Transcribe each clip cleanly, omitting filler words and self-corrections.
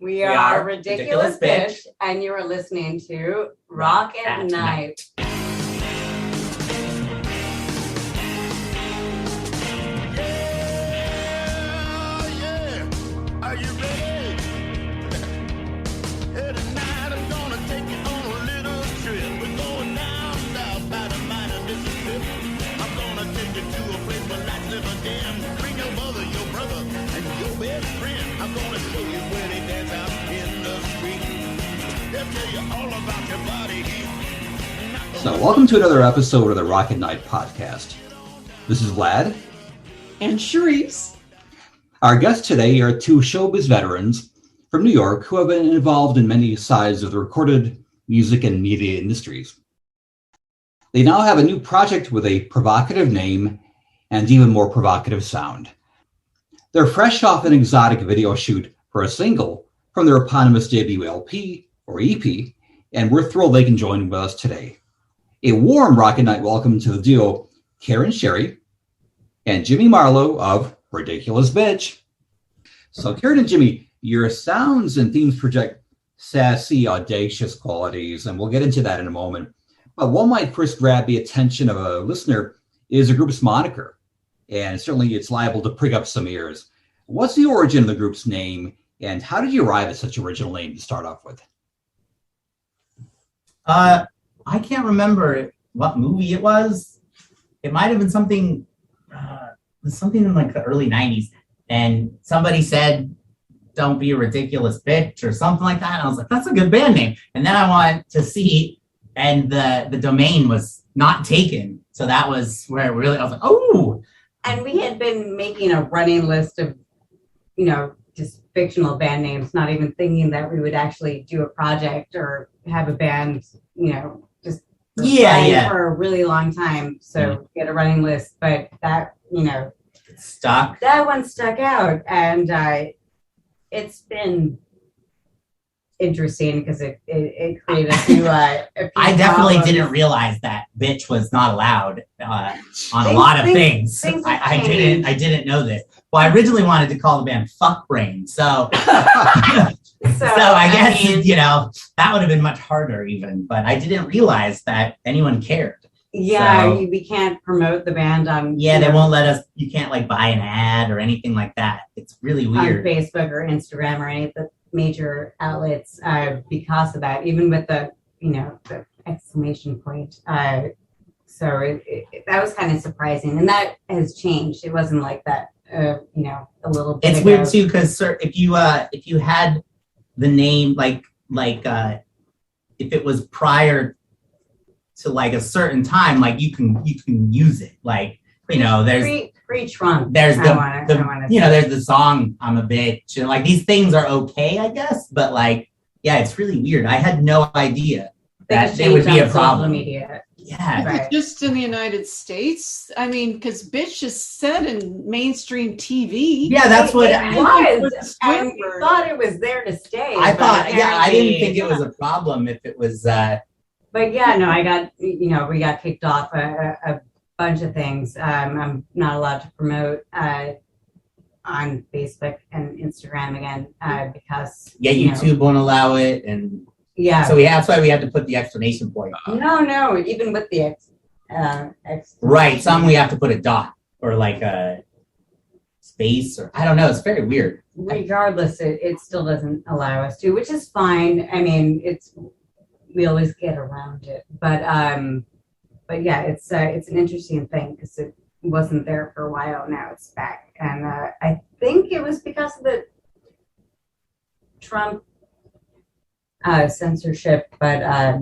We are Ridiculous Bitch, and you are listening to Rock at Night. Are you ready? Hey, tonight I'm gonna take you on a little trip. We're going down south by the mighty Mississippi. I'm gonna take you to a place where lights never dim. Bring your mother, your brother, and your best friend. I'm gonna show you where they dance out in the street. They'll tell you all about your body heat. So welcome to another episode of the Rock at Night podcast. This is Vlad. And Sharice. Our guests today are two showbiz veterans from New York who have been involved in many sides of the recorded music and media industries. They now have a new project with a provocative name and even more provocative sound. They're fresh off an exotic video shoot for a single from their eponymous debut LP or EP, and we're thrilled they can join with us today. A warm Rock at Night welcome to the duo Karen Sherry and Jimmy Marlowe of Ridiculous Bitch. So Karen and Jimmy, your sounds and themes project sassy, audacious qualities, and we'll get into that in a moment. But what might first grab the attention of a listener is the group's moniker, and certainly it's liable to prick up some ears. What's the origin of the group's name, and how did you arrive at such an original name to start off with? I can't remember what movie it was. It might have been something in like the early 90s. And somebody said, "Don't be a ridiculous bitch," or something like that. And I was like, that's a good band name. And then I went to see, and the domain was not taken. So that was where I was like, oh. And we had been making a running list of, just fictional band names, not even thinking that we would actually do a project or have a band, just for a really long time. So we had a running list, but that, stuck. That one stuck out, and it's been interesting because it created a few I definitely didn't realize that bitch was not allowed on a lot of things. I didn't know this. Well, I originally wanted to call the band Fuck Brain, so I guess that would have been much harder even, but I didn't realize that anyone cared. Yeah, so, we can't promote the band on. Yeah, they won't let us. You can't buy an ad or anything like that. It's really weird. On Facebook or Instagram or any of the major outlets because of that. Even with the the exclamation point. So that was kind of surprising, and that has changed. It wasn't like that. A little bit. It's weird too because if you had the name if it was prior to a certain time, you can use it. There's pre-Trump. There's there's the song "I'm a Bitch," and these things are okay, I guess. But it's really weird. I had no idea that it would be a problem. Media. Yeah, right. Just in the United States. I mean, because bitch is said in mainstream TV. Yeah, that's what it was. And we thought it was there to stay. I thought, I didn't think it was a problem if it was. But yeah, no, I got, we got kicked off a bunch of things. I'm not allowed to promote on Facebook and Instagram again because YouTube won't allow it, and so that's why we had to put the exclamation point. No, even with the right, some we have to put a dot or a space, or I don't know. It's very weird. Regardless, it still doesn't allow us to, which is fine. I mean, we always get around it, but yeah, it's an interesting thing because it wasn't there for a while. Now it's back, and I think it was because of the Trump censorship, but I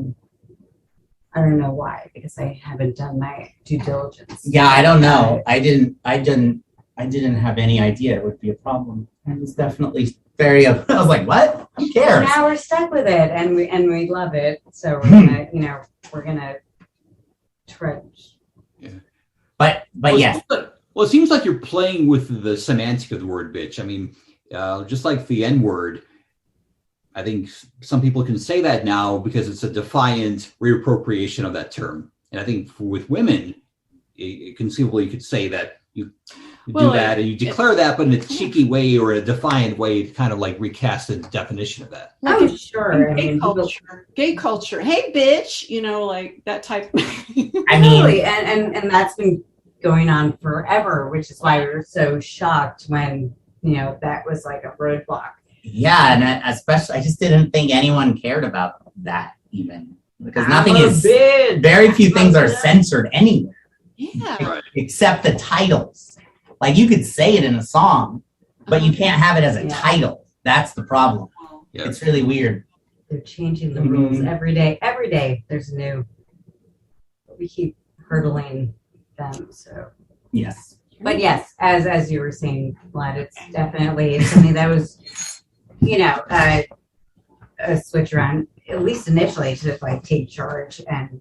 don't know why, because I haven't done my due diligence. Yeah, I don't know. I didn't have any idea it would be a problem. It was definitely very. I was like, what? Who cares? Now we're stuck with it, and we love it. So we're gonna trudge. Yeah. But yes. Well, it seems like you're playing with the semantic of the word bitch. I mean, just like the N-word, I think some people can say that now because it's a defiant reappropriation of that term. And I think with women, conceivably you could say that you You Well, do that, and you declare that, but in a cheeky way or a defiant way, to kind of like recast the definition of that. like Oh, in sure. I gay mean, people, culture, gay culture. Hey, bitch, you know, like that type. I mean, totally, and that's been going on forever, which is why we were so shocked when that was like a roadblock. yeah, and especially, I just didn't think anyone cared about that even because nothing I'm a is. bitch. Very few things are censored anywhere Yeah. Right. except the titles. Like you could say it in a song, but you can't have it as a Yeah. title. That's the problem. Yeah. It's really weird. They're changing the rules Mhm. every day. Every day there's new. We keep hurdling them. So, Yes. but yes, as you were saying, Vlad, it's definitely something that was, a switch around, at least initially, to like take charge and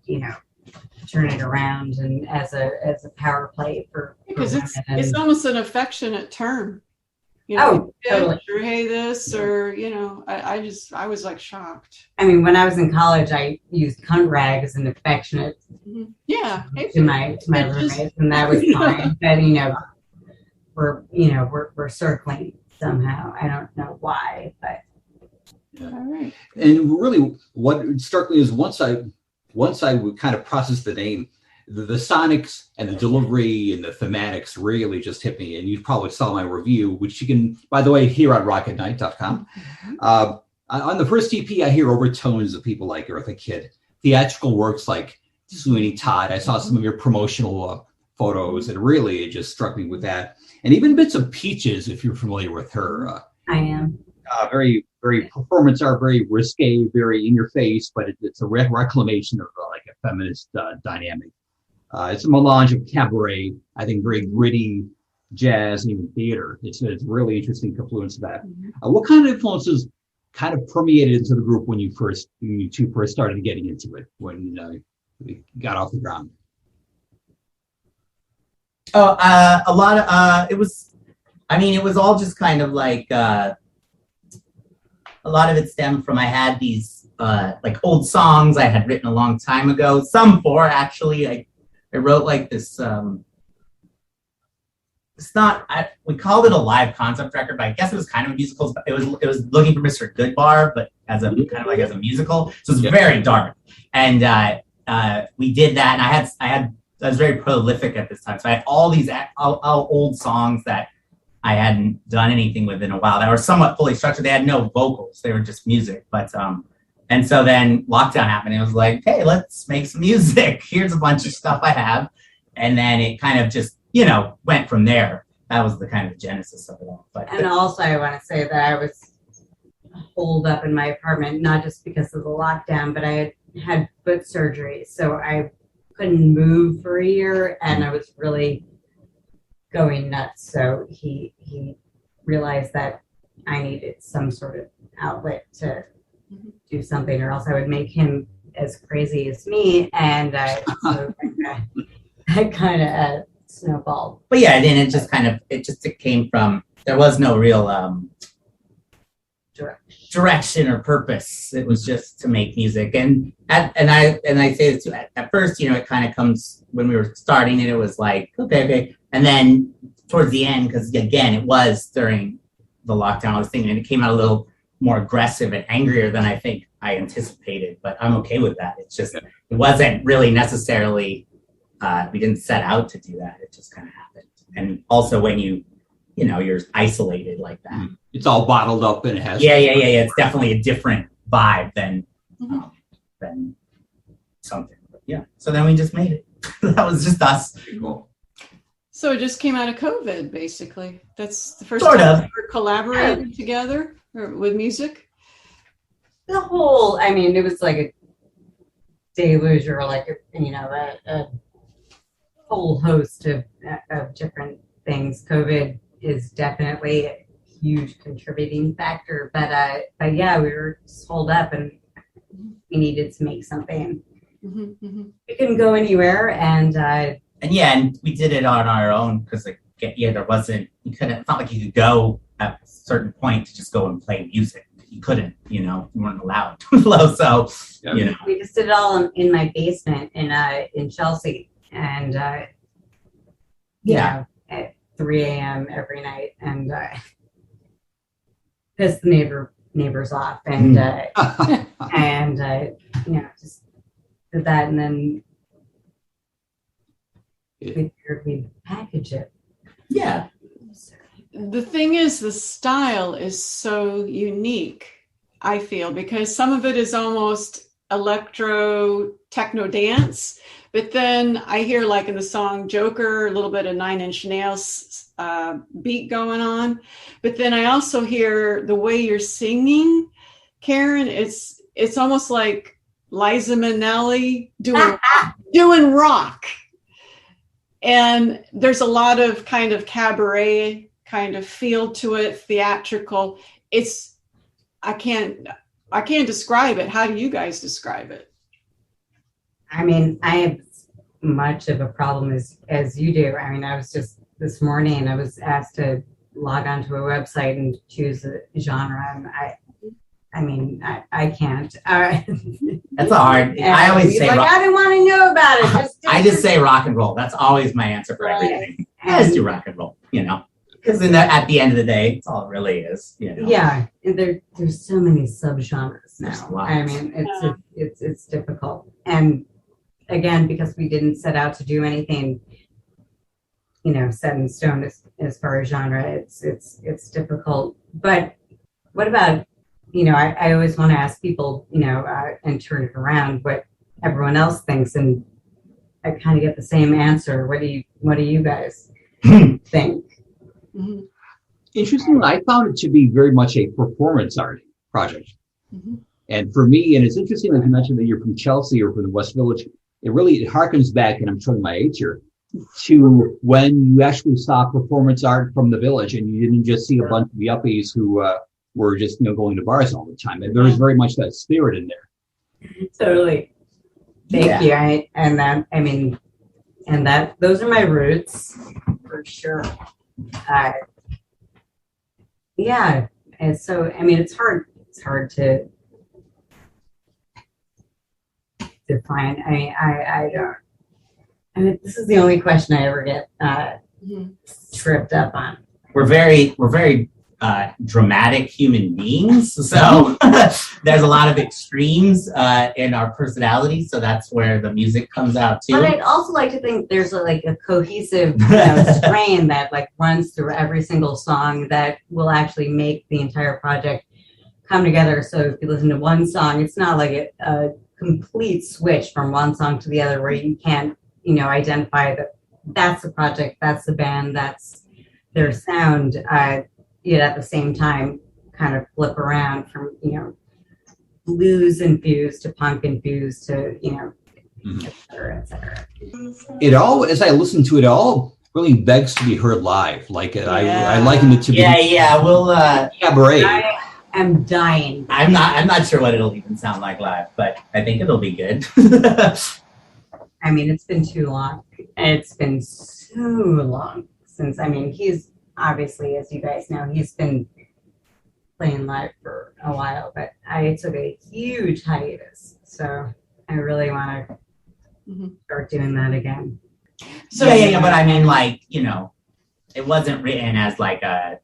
turn it around and as a power play for Because women. it's almost an affectionate term. Oh, totally. Or hey this, or I was like shocked. I mean, when I was in college, I used cunt rag as an affectionate Yeah. Hey, to my roommates, and that was fine. But we're circling somehow. I don't know why, but all right. And really, what struck me is once I would kind of process the name, the sonics and the delivery and the thematics really just hit me. And you probably saw my review, which you can, by the way, hear on rocketnight.com. On the first EP, I hear overtones of people like Eartha Kitt, theatrical works like Sweeney Todd. I saw some of your promotional photos, and really it just struck me with that. And even bits of Peaches, if you're familiar with her. I am. Very, very performance art, very risque, very in your face, but it's a reclamation of like a feminist dynamic. It's a melange of cabaret, I think, very gritty jazz and even theater. It's a really interesting confluence of that. What kind of influences kind of permeated into the group when you two first started getting into it, when we got off the ground? Oh, a lot of it was all just kind of like a lot of it stemmed from I had these like old songs I had written a long time ago. Some four actually. I wrote like this. It's not. We called it a live concept record, but I guess it was kind of a musical. It was Looking for Mr. Goodbar, but as a kind of like as a musical. So it's very dark, and we did that. And I was very prolific at this time, so I had all these all old songs that I hadn't done anything with in a while that were somewhat fully structured. They had no vocals; they were just music. But and so then lockdown happened. And it was like, hey, let's make some music. Here's a bunch of stuff I have, and then it kind of just went from there. That was the kind of genesis of it all. And also, I want to say that I was holed up in my apartment not just because of the lockdown, but I had foot surgery, so I couldn't move for a year, and I was really going nuts. So he realized that I needed some sort of outlet to do something, or else I would make him as crazy as me. And so I kind of snowballed. But yeah, then it came from, there was no real direction or purpose. It was just to make music. And I say this too, at first, it kind of comes when we were starting it was like, okay. And then towards the end, because again, it was during the lockdown, I was thinking, and it came out a little more aggressive and angrier than I think I anticipated, but I'm okay with that. It's just, it wasn't really necessarily, we didn't set out to do that. It just kind of happened. And also when you're isolated like that. It's all bottled up and it has. Yeah. It's definitely a different vibe than something. But yeah. So then we just made it. That was just us. Cool. So it just came out of COVID, basically. That's the first Sort time of. we were collaborating together with music. The whole, I mean, it was like a deluge, or like a whole host of different things. COVID is definitely a huge contributing factor, but yeah, we were just holed up and we needed to make something. We couldn't go anywhere, and we did it on our own because there wasn't, it's not like you could go at a certain point to just go and play music. You couldn't, you weren't allowed. So we just did it all in my basement in Chelsea, and 3 a.m. every night and piss the neighbors off and just did that, and then we figured we'd package it. Yeah. The thing is, the style is so unique, I feel, because some of it is almost electro techno dance, but then I hear, like in the song Joker, a little bit of Nine Inch Nails beat going on. But then I also hear the way you're singing, Karen, it's almost like Liza Minnelli doing rock. And there's a lot of kind of cabaret kind of feel to it, theatrical. I can't describe it. How do you guys describe it? I mean, I have much of a problem as you do. I mean, I was just this morning, I was asked to log onto a website and choose a genre, and I can't. That's hard. I always say like, rock. I didn't want to know about it. I just say rock and roll. That's always my answer for everything. I just do rock and roll, because at the end of the day, it's all it really is. Yeah, and there's so many subgenres There's now. lots. I mean, it's difficult, and again, because we didn't set out to do anything, set in stone as far as genre, it's difficult. But what about, I always want to ask people, and turn it around, what everyone else thinks, and I kind of get the same answer. What do you guys think? Mm-hmm. Interestingly, I found it to be very much a performance art project. Mm-hmm. And for me, and it's interesting that you mentioned that you're from Chelsea or from the West Village, it harkens back, and I'm showing my age here, to when you actually saw performance art from the Village, and you didn't just see a bunch of yuppies who were just going to bars all the time. And there was very much that spirit in there. Totally. Thank you. Those are my roots for sure. And so, it's hard to define. This is the only question I ever get tripped up on. We're very dramatic human beings, so there's a lot of extremes in our personalities. So that's where the music comes out too. But I'd also like to think there's a cohesive strain that runs through every single song that will actually make the entire project come together. So if you listen to one song, it's not like a complete switch from one song to the other where you can't identify that that's the project, that's the band, that's their sound. Yet at the same time kind of flip around from blues infused to punk infused to et cetera. It all, as I listen to it, all really begs to be heard live. I liken it to we'll cabaret. I am dying. I'm not sure what it'll even sound like live, but I think it'll be good. It's been too long. It's been so long since, he's obviously, as you guys know, he's been playing live for a while, but I took a huge hiatus. So I really want to start doing that again. So but it wasn't written as like a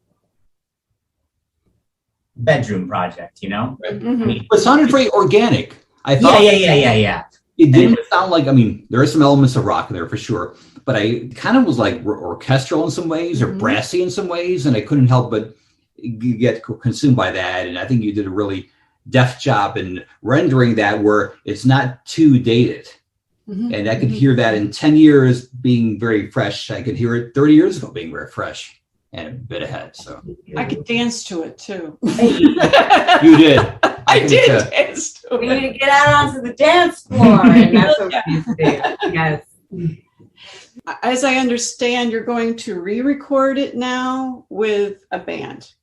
bedroom project, Mm-hmm. It sounded very organic. I thought. Yeah. It didn't sound like, there are some elements of rock in there for sure, but I kind of was like orchestral in some ways or brassy in some ways, and I couldn't help but get consumed by that. And I think you did a really deft job in rendering that where it's not too dated. Mm-hmm. And I could hear that in 10 years being very fresh. I could hear it 30 years ago being very fresh and a bit ahead. So I could dance to it too. You did. I did dance to We it. need to get out onto the dance floor, and that's what we used to do. Yes. As I understand, you're going to re-record it now with a band.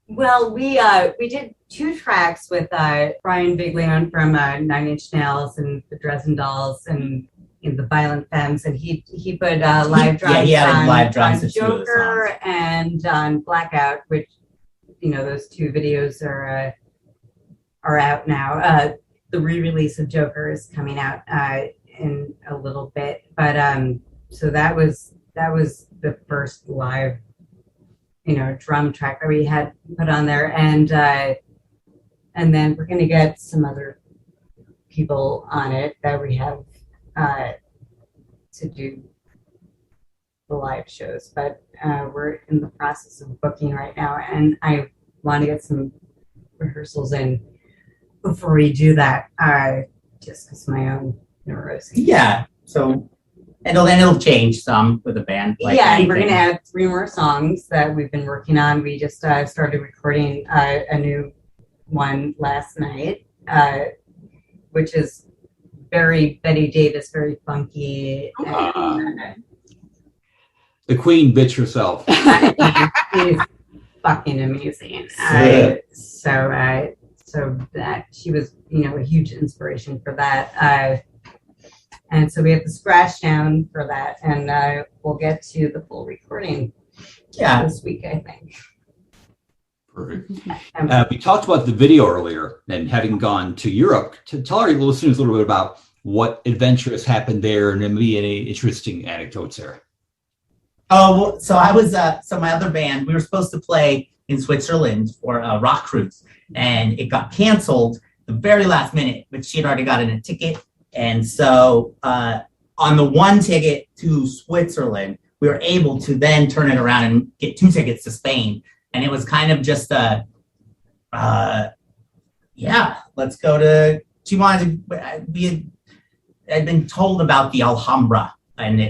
Well, we did 2 tracks with Brian Biglione from Nine Inch Nails and the Dresden Dolls and the Violent Femmes, and he put live drums he added live drums on to 2 of the Joker songs. and on Blackout, which those 2 videos are out now. The re-release of Joker is coming out in a little bit, but so that was that was the first live, drum track that we had put on there, and then we're gonna get some other people on it that we have to do the live shows, but we're in the process of booking right now, and I want to get some rehearsals in before we do that, just because my own neuroses. Yeah. So it'll change some with the band. Like yeah, and we're anything. gonna add 3 more songs that we've been working on. We just started recording a new one last night, which is very Betty Davis, very funky. The queen bitch herself. She's fucking amazing. So that she was, a huge inspiration for that. And so we have the scratch down for that, and we'll get to the full recording this week, I think. Perfect. We talked about the video earlier and having gone to Europe. To tell our listeners a little bit about what adventures happened there and maybe any interesting anecdotes there. Oh, well, so I was, so my other band, we were supposed to play in Switzerland for a rock cruise, and it got canceled the very last minute, but she had already gotten a ticket. And so on the one ticket to Switzerland, we were able to then turn it around and get 2 tickets to Spain. And it was kind of just let's go to, she wanted to, I'd been told about the Alhambra, and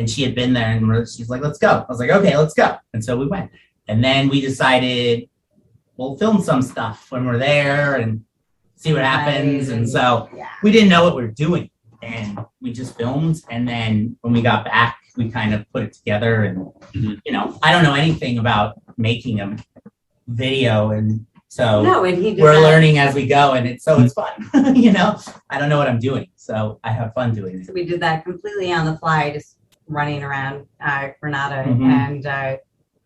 she had been there, and she's like, let's go. I was like, okay, let's go. And so we went. And then we decided we'll film some stuff when we're there and see what happens. And so we didn't know what we were doing. And we just filmed. And then when we got back, we kind of put it together. And, I don't know anything about making a video. And so we're learning as we go. And it's fun. I don't know what I'm doing. So I have fun doing it. So we did that completely on the fly, just running around Granada and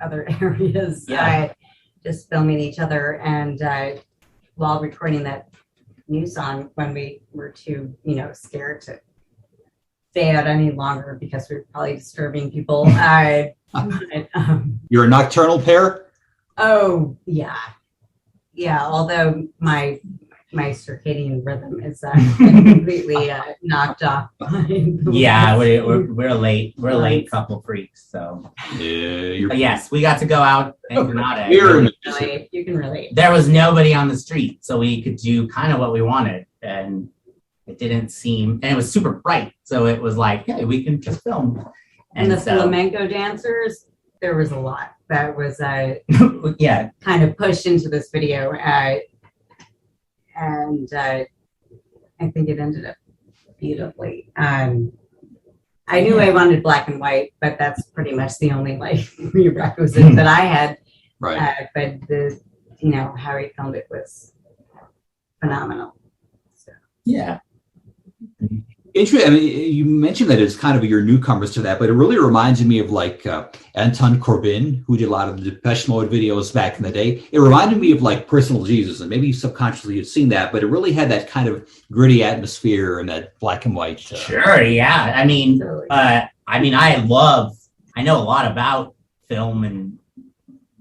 other areas, just filming each other, and while recording that new song when we were too, scared to stay out any longer because we were probably disturbing people. You're a nocturnal pair? Oh, yeah. Yeah, although my circadian rhythm is completely knocked off. We're a late couple freaks. So yes, we got to go out in Granada. You can relate. There was nobody on the street, so we could do kind of what we wanted, and it didn't seem, and it was super bright, so it was like, hey, we can just film. And the flamenco dancers, there was a lot that was kind of pushed into this video. And I think it ended up beautifully. I knew I wanted black and white, but that's pretty much the only prerequisite that I had. Right. But how he filmed it was phenomenal. So. Yeah. Interesting. I mean, you mentioned that it's kind of your newcomers to that, but it really reminds me of Anton Corbijn, who did a lot of the Depeche Mode videos back in the day. It reminded me of Personal Jesus, and maybe subconsciously you've seen that, but it really had that kind of gritty atmosphere and that black and white. Sure, yeah. I mean, I know a lot about film and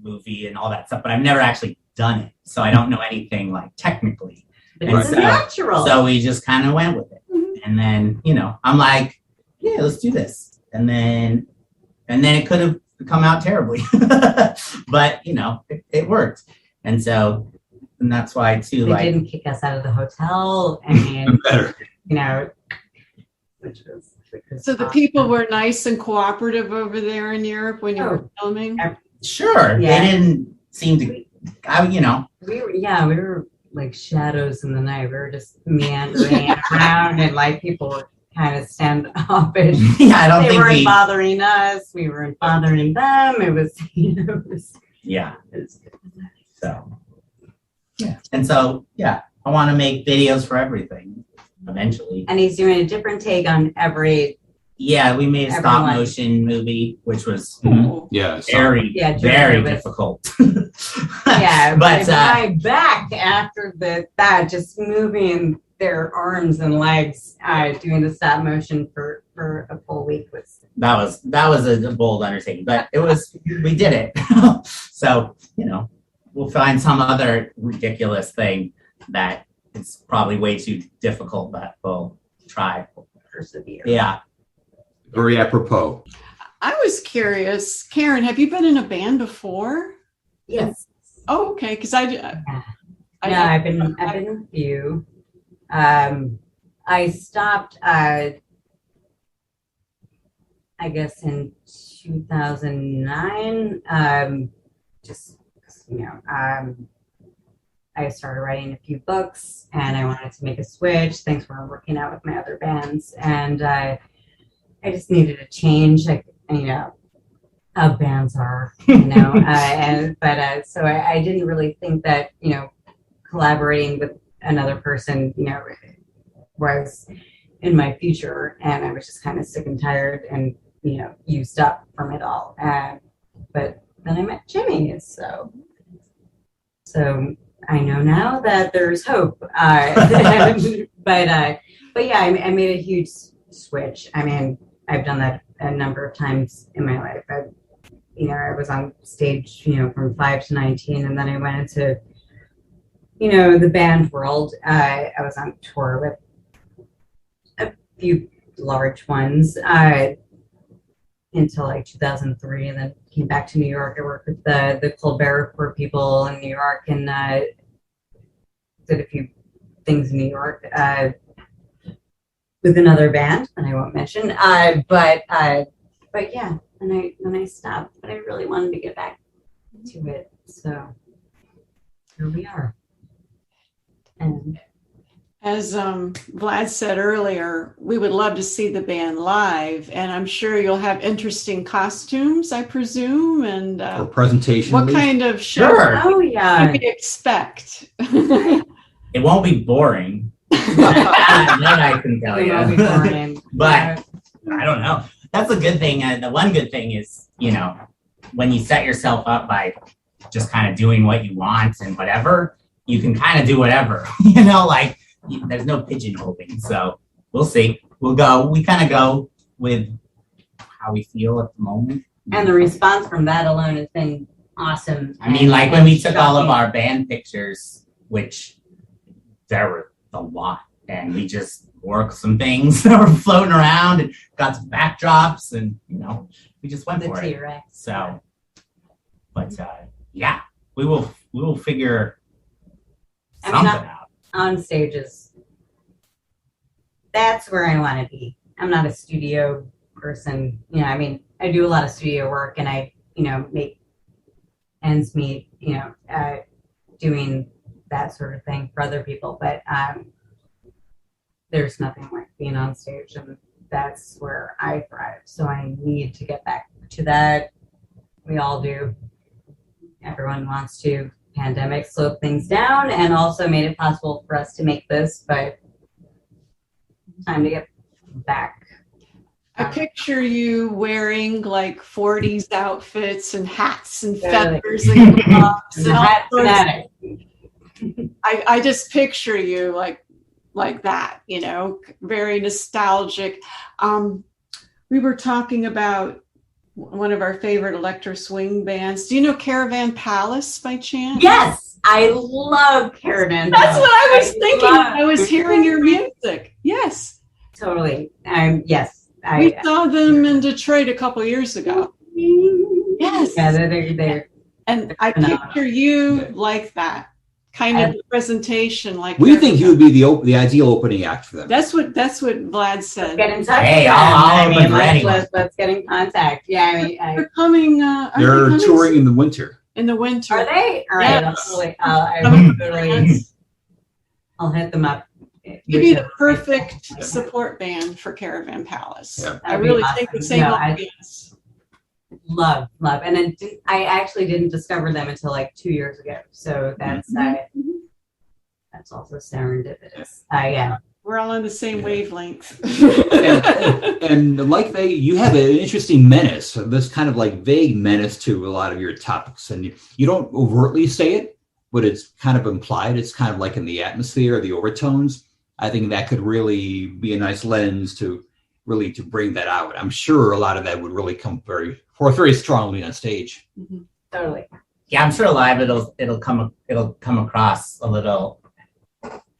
movie and all that stuff, but I've never actually done it, so I don't know anything technically. It's natural. So we just kind of went with it. And then, I'm like, yeah, let's do this. And then it could have come out terribly, but it worked. And that's why too, they didn't kick us out of the hotel, and better, which was so the people were nice and cooperative over there in Europe when you were filming. Sure, they didn't seem to. We were like shadows in the night. We were just meandering around, and people were kind of standoffish. Yeah, I don't they think weren't bothering us. We weren't bothering them. It was, yeah. So, yeah, and so I want to make videos for everything eventually. And he's doing a different take on every. Yeah, we made a stop motion movie, which was very difficult. Yeah, but my back after that, just moving their arms and legs, doing the stop motion for a full week was. that was a bold undertaking, but we did it. So, we'll find some other ridiculous thing that it's probably way too difficult, but we'll try. Persevere. Yeah. Very apropos. I was curious, Karen, have you been in a band before? Yes. Oh, okay. Because I've been in a few. I stopped, I guess, in 2009. I started writing a few books, and I wanted to make a switch. Things weren't working out with my other bands, and I just needed a change. How bands are, so I didn't really think that, collaborating with another person, was in my future, and I was just kind of sick and tired and, used up from it all. But then I met Jimmy, so I know now that there's hope. But yeah, I made a huge switch. I mean, I've done that a number of times in my life. I was on stage, from 5 to 19, and then I went into, the band world. I was on tour with a few large ones until like 2003, and then came back to New York. I worked with the Colbert Report people in New York, and did a few things in New York with another band that I won't mention. But yeah, and I stopped, but I really wanted to get back to it. So here we are. And as Vlad said earlier, we would love to see the band live, and I'm sure you'll have interesting costumes, I presume, and For presentation. what kind of show Sure. oh yeah, can we expect? It won't be boring. That I can tell it will be you. boring. But I don't know. That's a good thing. The one good thing is, when you set yourself up by just kind of doing what you want and whatever, you can kind of do whatever. There's no pigeonholing. So we'll see. We kind of go with how we feel at the moment. And the response from that alone has been awesome. I mean, like when we took all of our band pictures, which there were a lot, and we just worked some things that were floating around and got some backdrops, and we just went the for it. T-Rex. So, but yeah, we will figure something out. On stages, that's where I want to be. I'm not a studio person. I do a lot of studio work, and I, make ends meet, doing that sort of thing for other people. But there's nothing like being on stage, and that's where I thrive. So I need to get back to that. We all do. Everyone wants to. Pandemic slowed things down and also made it possible for us to make this, but time to get back. I picture you wearing like 40s outfits and hats and Totally. feathers and gloves and all Hat sorts. fanatic. I just picture you like that, very nostalgic. We were talking about one of our favorite electro swing bands. Do you know Caravan Palace by chance? Yes, I love Caravan. That's what I was thinking when I was love- hearing your music. Yes. Totally. Yes. We saw them in Detroit a couple years ago. Yes. Yeah, they're And I phenomenal. picture you like that kind of presentation. Like We think you would be the ideal opening act for them. That's what Vlad said. get in touch. Hey, with them. I'll open for anyone. Let's get in contact. Yeah, They're coming. They're touring in the winter. in the winter. are they? All right. Yes. I'll hit them up. You'd be the perfect support band for Caravan Palace. Yeah. I really think the same. No, audience. love, and I actually didn't discover them until like 2 years ago. So that's also serendipitous. Yeah. We're all on the same wavelength. And like you have an interesting menace, this kind of like vague menace to a lot of your topics, and you don't overtly say it, but it's kind of implied. It's kind of like in the atmosphere, the overtones. I think that could really be a nice lens to bring that out. I'm sure a lot of that would really come forth very strongly on stage. Mhm. Totally. Yeah, I'm sure live it'll come across a little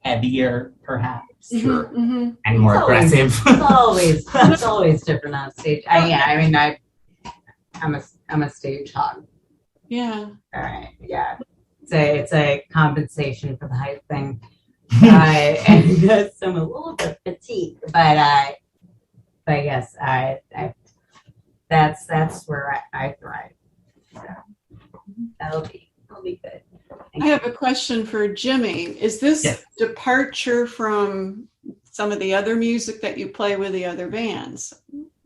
heavier, perhaps, Sure. Mhm. and more It's always- aggressive. It's always different on stage. I'm a stage hog. Yeah. All right. Yeah. It's a compensation for the height thing. And because I'm a little bit petite, but yes, that's where I thrive. So that'll be good. I have a question for Jimmy. Is this Yes. departure from some of the other music that you play with the other bands?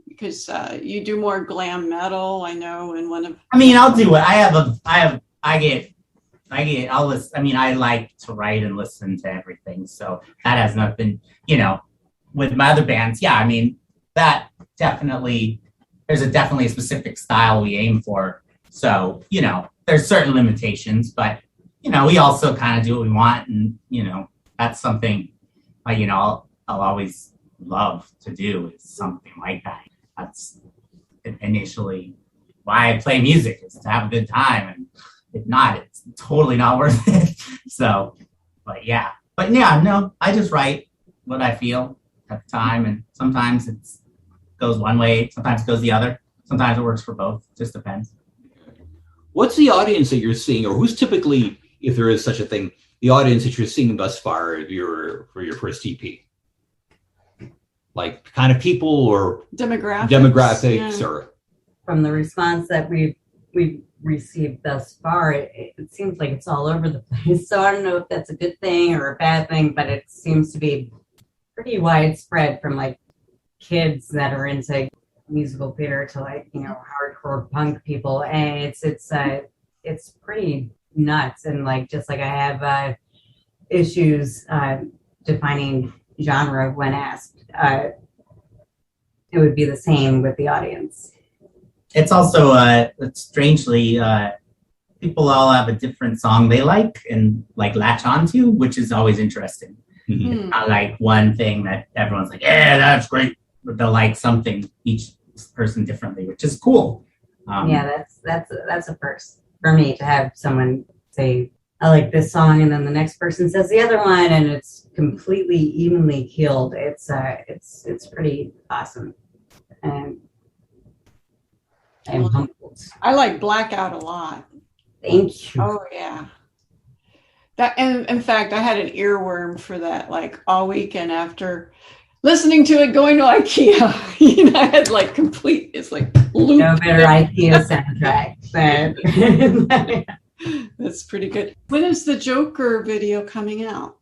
Because you do more glam metal, I know, in one of. I mean, I'll do it. I'll listen. I mean, I like to write and listen to everything. So that has nothing, with my other bands. Yeah. I mean, that definitely, there's definitely a specific style we aim for. So, there's certain limitations, but, we also kind of do what we want. And, that's something, I'll always love to do is something like that. That's initially why I play music, is to have a good time. And if not, it's totally not worth it. So, no, I just write what I feel at the time. And sometimes it goes one way, sometimes it goes the other. Sometimes it works for both. Just depends. What's the audience that you're seeing, or who's typically, if there is such a thing, the audience that you're seeing thus far for your first EP? Like kind of people or demographics yeah. or From the response that we've received thus far, it seems like it's all over the place. So I don't know if that's a good thing or a bad thing, but it seems to be pretty widespread, from like kids that are into musical theater to like hardcore punk people, and it's pretty nuts. And like just like I have issues defining genre when asked, it would be the same with the audience. It's also, strangely, people all have a different song they like and like latch onto, which is always interesting. Mhm. Not like one thing that everyone's like, yeah, that's great, but they'll like something each person differently, which is cool. Yeah, that's a first for me to have someone say, I like this song, and then the next person says the other one, and it's completely evenly keeled. It's pretty awesome, and I'm humbled. I like Blackout a lot. Thank you. Oh yeah. That, and in fact, I had an earworm for that like all weekend after listening to it, going to IKEA. I had like complete, it's like loop. No better IKEA soundtrack, but That's pretty good. When is the Joker video coming out?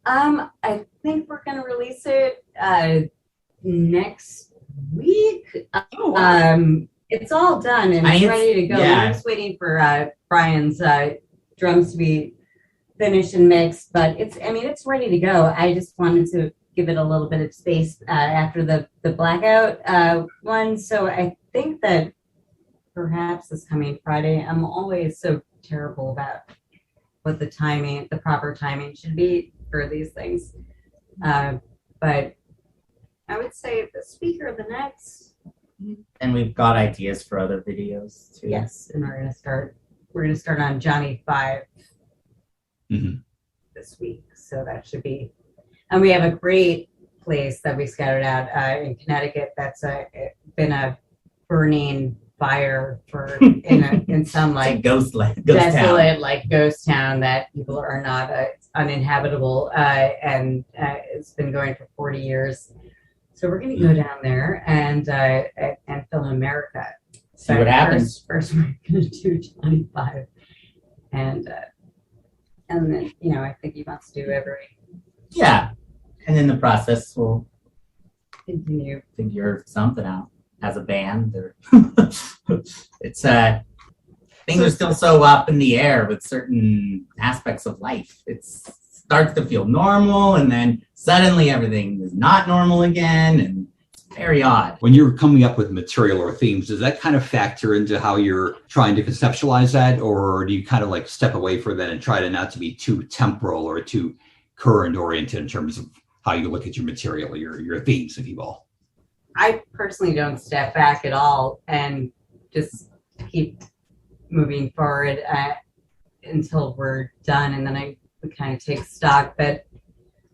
I think we're gonna release it next week. Oh, wow. It's all done and it's ready to go. Yeah. We're just waiting for Brian's drums to be finished and mixed, but it's ready to go. I just wanted to give it a little bit of space after the Blackout one. So I think that perhaps this coming Friday. I'm always so terrible about what the proper timing should be for these things. But I would say this week or the next. And we've got ideas for other videos too. Yes, and we're gonna start on Johnny 5 Mhm. this week. So that should be, and we have a great place that we scouted out in Connecticut. That's been a burning fire for in some It's a like ghost town. desolate like ghost town that people are not uninhabitable, and it's been going for 40 years. So we're going to go down there and film America. See what happens. First we're going to do Johnny 5, and then I think he wants to do every Yeah. And in the process, we'll continue. figure something out as a band. Or it's things are still so up in the air with certain aspects of life. It's starts to feel normal, and then suddenly everything is not normal again, and it's very odd. When you're coming up with material or themes, does that kind of factor into how you're trying to conceptualize that, or do you kind of like step away from that and try to not to be too temporal or too current oriented in terms of how you look at your material, your themes, if you will? I personally don't step back at all and just keep moving forward until we're done, and then I kind of take stock. But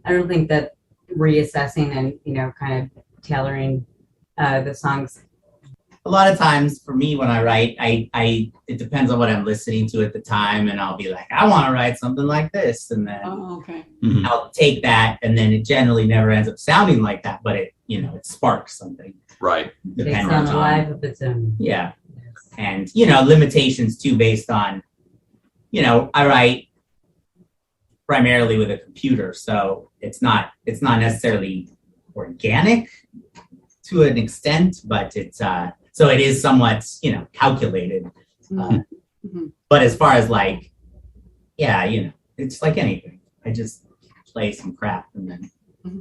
I don't think that reassessing and kind of tailoring the songs. A lot of times for me when I write, I it depends on what I'm listening to at the time, and I'll be like, I want to write something like this, and then I'll take that, and then it generally never ends up sounding like that, but it sparks something. Right. Takes on a life of its own. Yeah. And, limitations too, based on, I write primarily with a computer, so it's not necessarily organic to an extent, but it's, so it is somewhat, calculated. But as far as like, it's like anything. I just play some crap and then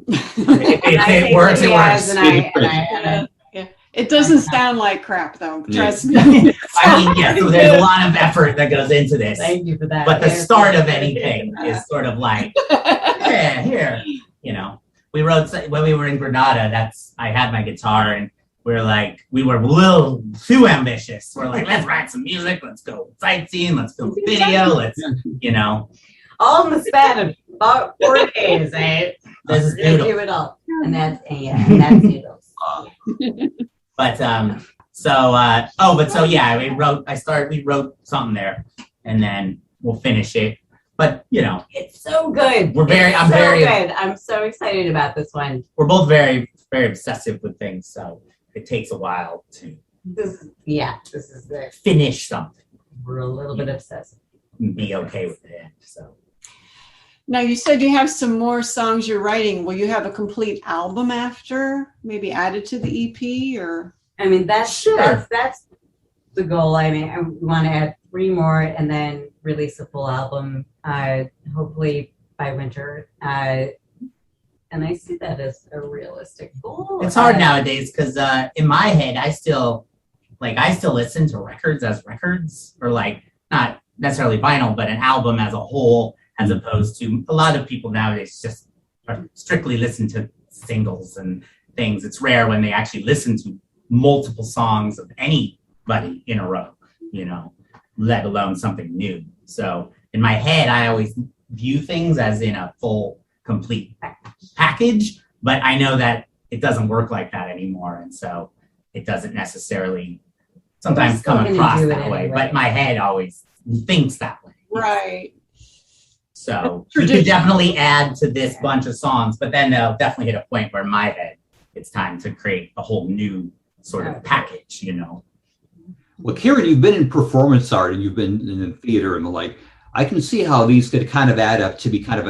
if it works, it works. It doesn't sound like crap, though. Trust me. I mean, so there's a lot of effort that goes into this. Thank you for that. But the start of anything is sort of like, here. We wrote, when we were in Granada, I had my guitar, and we were a little too ambitious. We're like, let's write some music, let's go sightseeing, let's film a video, all in the span of about 4 days, eh? This is They do it all. And that's noodles. But we wrote something there, and then we'll finish it. But it's so good. I'm so excited about this one. We're both very, very obsessive with things, so it takes a while to this is it. Finish something. We're a little bit obsessive. And be okay with the end. So now you said you have some more songs you're writing. Will you have a complete album after, maybe added to the EP, or? I mean, that's the goal. I mean, I want to add 3 more and then release a full album, hopefully by winter. And I see that as a realistic goal. It's hard nowadays because in my head, I still listen to records as records, or like not necessarily vinyl, but an album as a whole, as opposed to a lot of people nowadays just are strictly listen to singles and things. It's rare when they actually listen to multiple songs of anybody in a row, let alone something new. So in my head, I always view things as in a full, complete package, but I know that it doesn't work like that anymore. And so it doesn't necessarily sometimes come across that way, but my head always thinks that way. Right. So you could definitely add to this bunch of songs, but then they'll definitely hit a point where in my head, it's time to create a whole new sort of package, Well, Karen, you've been in performance art and you've been in theater and the like. I can see how these could kind of add up to be kind of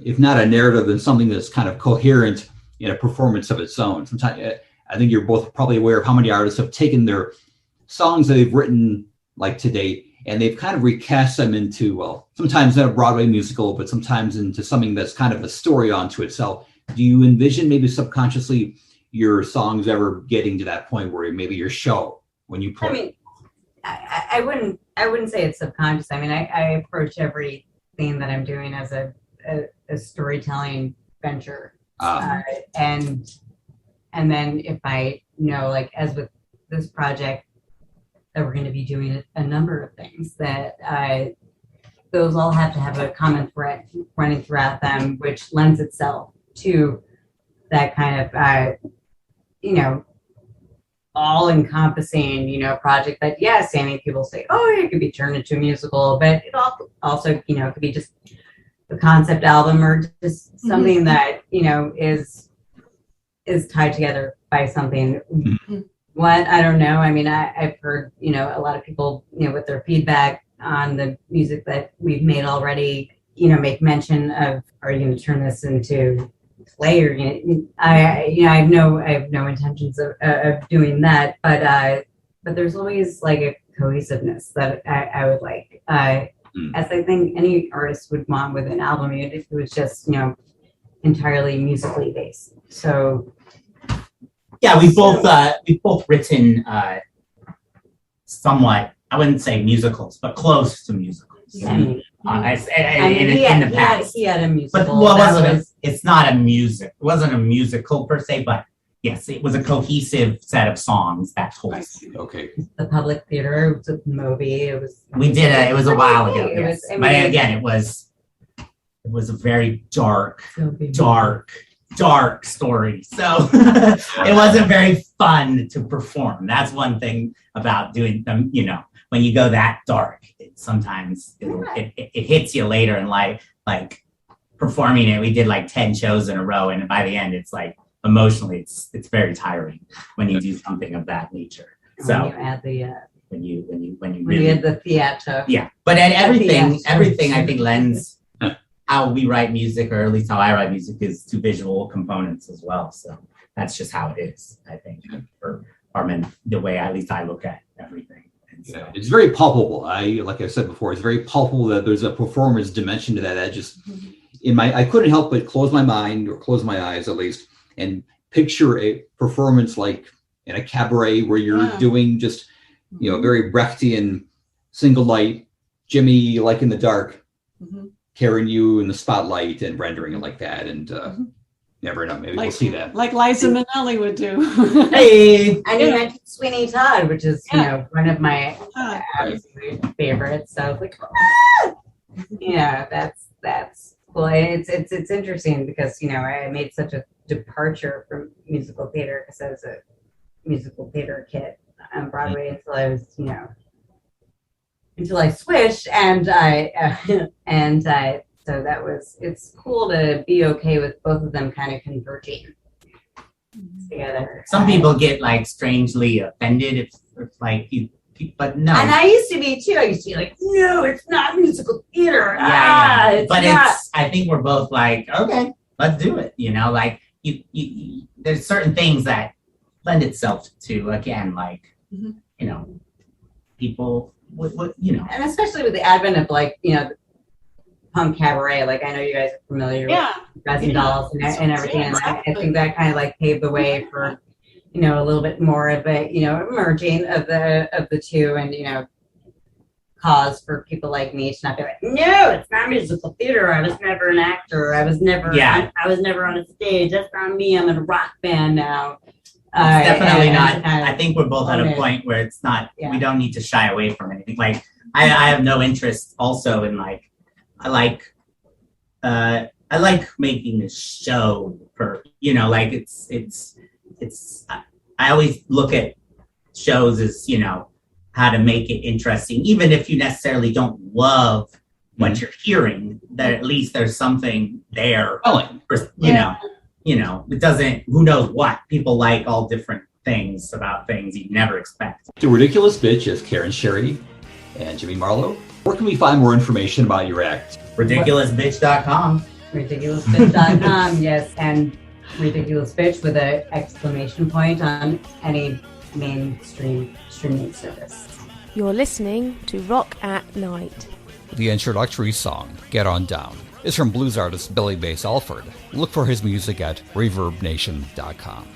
if not a narrative, then something that's kind of coherent in a performance of its own. Sometimes I think you're both probably aware of how many artists have taken their songs that they've written like to date, and they've kind of recast them into, well, sometimes in a Broadway musical, but sometimes into something that's kind of a story onto itself. Do you envision maybe subconsciously your songs ever getting to that point where maybe your show when you play? I mean, I wouldn't say it's subconscious. I mean, I approach everything that I'm doing as a storytelling venture, and then if I know, like as with this project, that we're going to be doing a number of things that those all have to have a common thread running throughout them, which lends itself to that kind of all-encompassing, project that, Sammy, people say, oh, it could be turned into a musical, but it also, could be just a concept album or just something that, is tied together by something. What? I don't know. I mean, I've heard, a lot of people, with their feedback on the music that we've made already, make mention of, are you going to turn this into play, or I have no intentions of doing that, but there's always like a cohesiveness that I would like. as I think any artist would want with an album, if it was just, entirely musically based. So Yeah, we've both written somewhat, I wouldn't say musicals, but close to musicals. In the past. He had a musical. But it's not a music. It wasn't a musical per se, but yes, it was a cohesive set of songs that told. Okay. The Public Theater, it was a movie. It was a while ago. It Yes. was, But again, it was a very dark story. So it wasn't very fun to perform. That's one thing about doing them, when you go that dark, sometimes it hits you later in life, like performing it. We did like 10 shows in a row, and by the end it's like emotionally it's very tiring when you do something of that nature. So when you add the when you you add the theater. Yeah. But everything I think lends how we write music, or at least how I write music, is to visual components as well. So that's just how it is, I think, for the way at least I look at everything. So. Yeah, it's very palpable. Like I said before, it's very palpable that there's a performance dimension to that. That just I couldn't help but close my mind, or close my eyes at least, and picture a performance like in a cabaret where you're doing just very Brechtian single light, Jimmy like in the dark, carrying you in the spotlight and rendering it like that. And never know, maybe we'll see that. Like Liza Minnelli would do. Hey, and you mentioned Sweeney Todd, which is one of my absolute favorites. So I was like, that's cool. It's interesting because I made such a departure from musical theater because I was a musical theater kid on Broadway until I was until I switched, and so it's cool to be okay with both of them kind of converging together. Some people get like strangely offended if like but no. And I used to be too. I used to be like, no, it's not musical theater. But I think we're both like, okay, let's do it. Like you there's certain things that lend itself to, again, like, people what and especially with the advent of like punk cabaret, like I know you guys are familiar with Resin Dolls and everything, and I think that kind of like paved the way for a little bit more of a merging of the two, and cause for people like me to not be like, no, it's not musical theater, I was never an actor, I was never on a stage, that's not me, I'm in a rock band now. It's definitely not. I think we're both at a point where it's not. We don't need to shy away from anything. Like I have no interest also in like I like making a show for like it's I always look at shows as how to make it interesting, even if you necessarily don't love what you're hearing. That at least there's something there. It doesn't, who knows what. People like all different things about things you'd never expect. The Ridiculous Bitch is Karen Sherry and Jimmy Marlowe. Where can we find more information about your act? Ridiculousbitch.com. Ridiculousbitch.com, yes. And Ridiculous Bitch with an exclamation point on any mainstream streaming service. You're listening to Rock at Night. The introductory song, Get On Down, is from blues artist Billy Bass Alford. Look for his music at ReverbNation.com.